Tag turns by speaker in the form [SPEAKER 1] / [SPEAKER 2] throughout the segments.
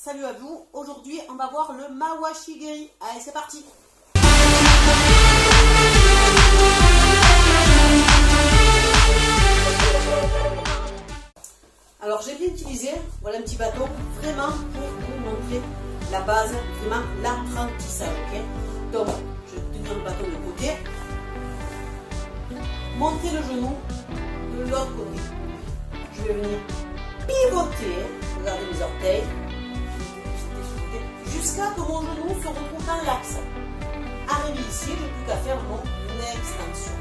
[SPEAKER 1] Salut à vous, aujourd'hui on va voir le Mawashigiri. Allez, c'est parti. Alors j'ai bien utilisé, voilà un petit bâton, vraiment pour vous montrer la base, vraiment l'apprentissage, ok. Donc je vais tenir le bâton de côté, monter le genou de l'autre côté. Je vais venir pivoter, regardez mes orteils, jusqu'à que mon genou se retrouve dans l'axe. Arrivé ici, je n'ai plus qu'à faire mon extension.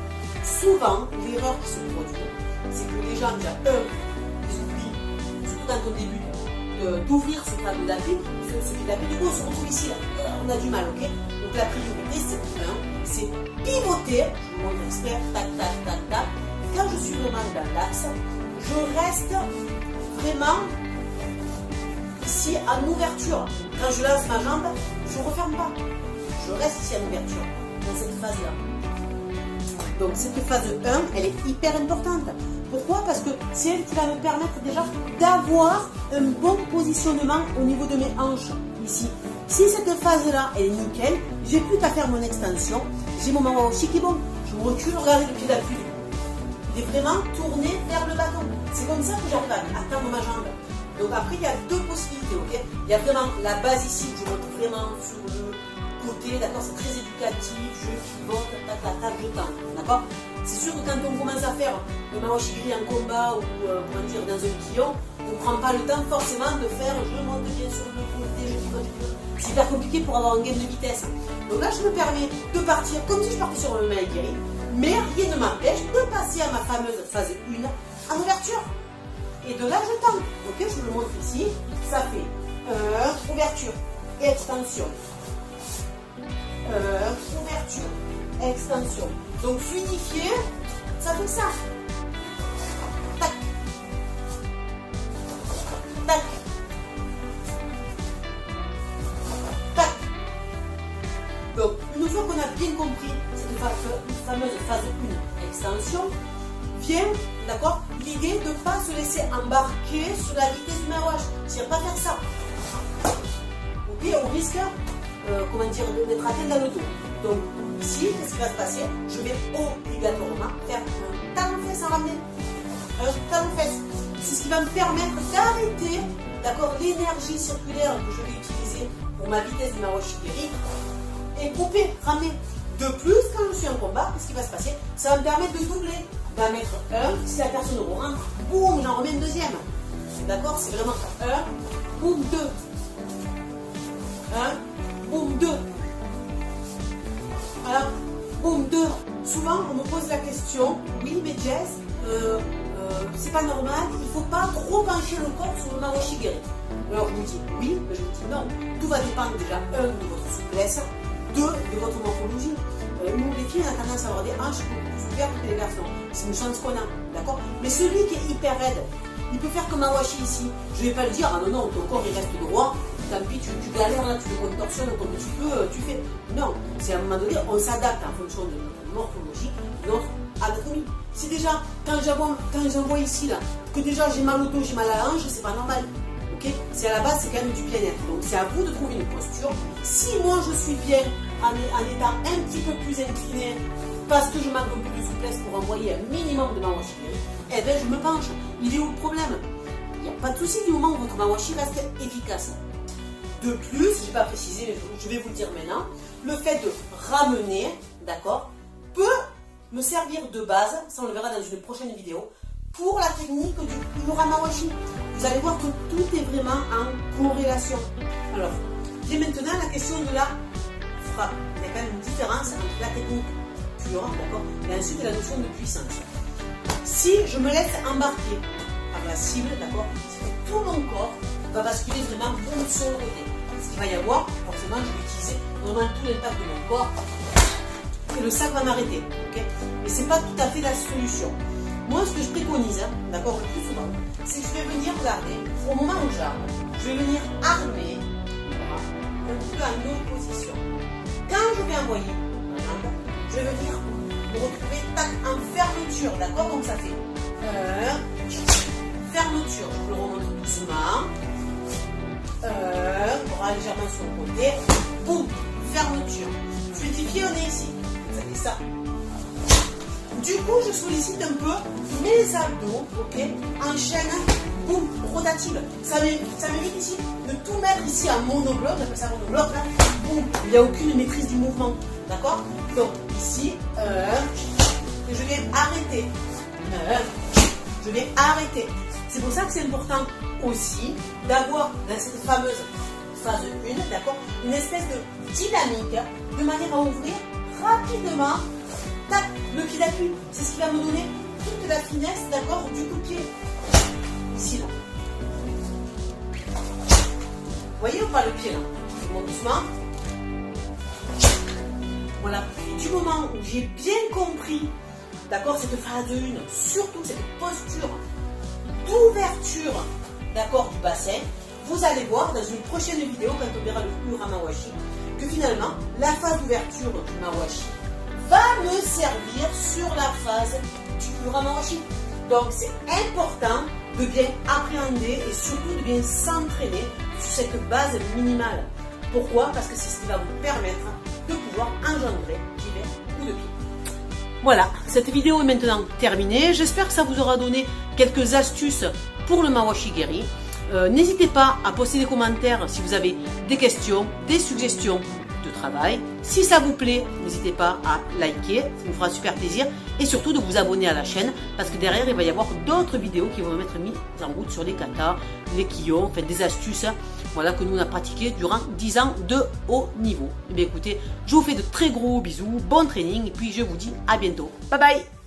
[SPEAKER 1] Souvent, l'erreur qui se produit, c'est que les gens, déjà, ils oublient, surtout quand on débute, d'ouvrir ce tableau d'appui. Ce qui est d'appui, du coup, on se retrouve ici, là. On a du mal, ok. Donc la priorité, c'est pivoter. Je vous montre exprès, tac, tac, tac, tac. Quand je suis vraiment dans l'axe, je reste vraiment ici en ouverture. Quand je lance ma jambe, je ne referme pas. Je reste ici en ouverture, dans cette phase-là. Donc cette phase 1, elle est hyper importante. Pourquoi? Parce que c'est elle qui va me permettre déjà d'avoir un bon positionnement au niveau de mes hanches, ici. Si cette phase-là, elle est nickel, j'ai plus qu'à faire mon extension. J'ai mon mawashi qui est bon. Je recule, regardez le pied d'appui. Il est vraiment tourné vers le bâton. C'est comme ça que j'arrive à tendre ma jambe. Donc après, il y a deux possibilités, ok. Il y a vraiment la base ici, que je monte vraiment sur le côté, d'accord. C'est très éducatif, je pivote, tac, tac, tac, je tends, d'accord. C'est sûr que quand on commence à faire le mawashigiri en combat ou comment dire, dans un kion, on ne prend pas le temps forcément de faire je monte bien sur le côté, je pivote. C'est hyper compliqué pour avoir un gain de vitesse. Donc là, je me permets de partir comme si je partais sur le mawashigiri, mais rien ne m'empêche de passer à ma fameuse phase 1 en ouverture. Et de là, je tends. Ok, je vous le montre ici. Ça fait ouverture, extension. Ouverture, extension. Donc fluidifier, ça fait ça. Tac. Tac. Tac. Donc, une fois qu'on a bien compris cette fameuse phase 1, extension, vient, d'accord, l'idée de ne pas se laisser embarquer sur la vitesse du mawash. C'est-à-dire pas faire ça. Ok, on risque, comment dire, d'être atteint dans le dos. Donc ici, qu'est-ce qui va se passer? Je vais obligatoirement faire un talon-fesse à ramener. Un talon-fesse. C'est ce qui va me permettre d'arrêter, d'accord, l'énergie circulaire que je vais utiliser pour ma vitesse du mawashigiri et couper, ramener. De plus, quand je suis en combat, qu'est-ce qui va se passer? Ça va me permettre de doubler. On va mettre un, si la personne rentre, boum, j'en remets une deuxième. D'accord? C'est vraiment un, boum, deux. Un, boum, deux. Voilà, boum, deux. Souvent, on me pose la question, oui, mais Jess, c'est pas normal, il ne faut pas trop pencher le corps sur le mawashigiri. Alors, je vous dis oui, mais je vous dis non. Tout va dépendre déjà, un, de votre souplesse, deux, de votre morphologie. Nous, les filles, on a tendance à avoir des hanches plus ouvertes que les garçons. C'est une chance qu'on a, d'accord? Mais celui qui est hyper raide, il peut faire comme un washi ici. Je ne vais pas le dire, ah non, non, ton corps il reste droit, tant pis, tu galères là, tu te contorsionnes comme tu peux, tu fais. Non, c'est à un moment donné, on s'adapte en fonction de notre morphologie, de notre anatomie. C'est déjà, quand j'envoie ici, là, que déjà j'ai mal au dos, j'ai mal à la hanche, c'est pas normal. Okay, c'est à la base, c'est quand même du bien-être. Donc c'est à vous de trouver une posture. Si moi je suis bien en étant un petit peu plus incliné parce que je manque un peu de souplesse pour envoyer un minimum de mawashi, eh bien je me penche. Il est où le problème? Il n'y a pas de souci du moment où votre mawashi reste efficace. De plus, je n'ai pas précisé, mais je vais vous le dire maintenant, le fait de ramener, d'accord, peut me servir de base, ça on le verra dans une prochaine vidéo, pour la technique du Muramawashi. Vous allez voir que tout est vraiment en corrélation. Alors, j'ai maintenant la question de la frappe. Il y a quand même une différence entre la technique pure, d'accord, et ensuite la notion de puissance. Si je me laisse embarquer par la cible, d'accord, c'est que tout mon corps va basculer vraiment sur le côté. Ce qu'il va y avoir, forcément, je vais utiliser vraiment tout l'impact de mon corps et le sac va m'arrêter. Okay, mais ce n'est pas tout à fait la solution. Moi, ce que je préconise, d'accord, le plus souvent, c'est que je vais venir regarder, au moment où j'arme, je vais venir armer, voilà, un peu en opposition. Quand je vais envoyer ma jambe, je vais venir me retrouver tac, en fermeture, d'accord? Donc ça fait fermeture, je le remonte doucement, bras légèrement sur le côté. Boum, fermeture. Fluidifié, on est ici. Vous avez ça. Du coup, je sollicite un peu mes abdos, ok, en chaîne, boum, rotative. Ça m'évite ici de tout mettre ici en monobloc, on appelle ça monobloc, là, boum, il n'y a aucune maîtrise du mouvement, d'accord? Donc, ici, que je vais arrêter, je vais arrêter. C'est pour ça que c'est important aussi d'avoir dans cette fameuse phase 1, d'accord, une espèce de dynamique, de manière à ouvrir rapidement. Tac, le pied d'appui, c'est ce qui va me donner toute la finesse, d'accord, du coup de pied. Ici, là. Vous voyez ou pas le pied, là? Je monte doucement. Voilà. Et du moment où j'ai bien compris, d'accord, cette phase 1, surtout cette posture d'ouverture, d'accord, du bassin, vous allez voir dans une prochaine vidéo, quand on verra le Uramawashi, que finalement, la phase d'ouverture du Mawashi va me servir sur la phase du Uramawashi. Donc c'est important de bien appréhender et surtout de bien s'entraîner sur cette base minimale. Pourquoi? Parce que c'est ce qui va vous permettre de pouvoir engendrer divers coups de pied. Voilà, cette vidéo est maintenant terminée. J'espère que ça vous aura donné quelques astuces pour le Mawashi Geri. N'hésitez pas à poster des commentaires si vous avez des questions, des suggestions de travail. Si ça vous plaît, n'hésitez pas à liker, ça me fera super plaisir, et surtout de vous abonner à la chaîne parce que derrière il va y avoir d'autres vidéos qui vont être mises en route sur les katas, les kiyons, enfin des astuces, voilà, que nous on a pratiqué durant 10 ans de haut niveau. Et bien écoutez, je vous fais de très gros bisous, bon training, et puis je vous dis à bientôt. Bye bye.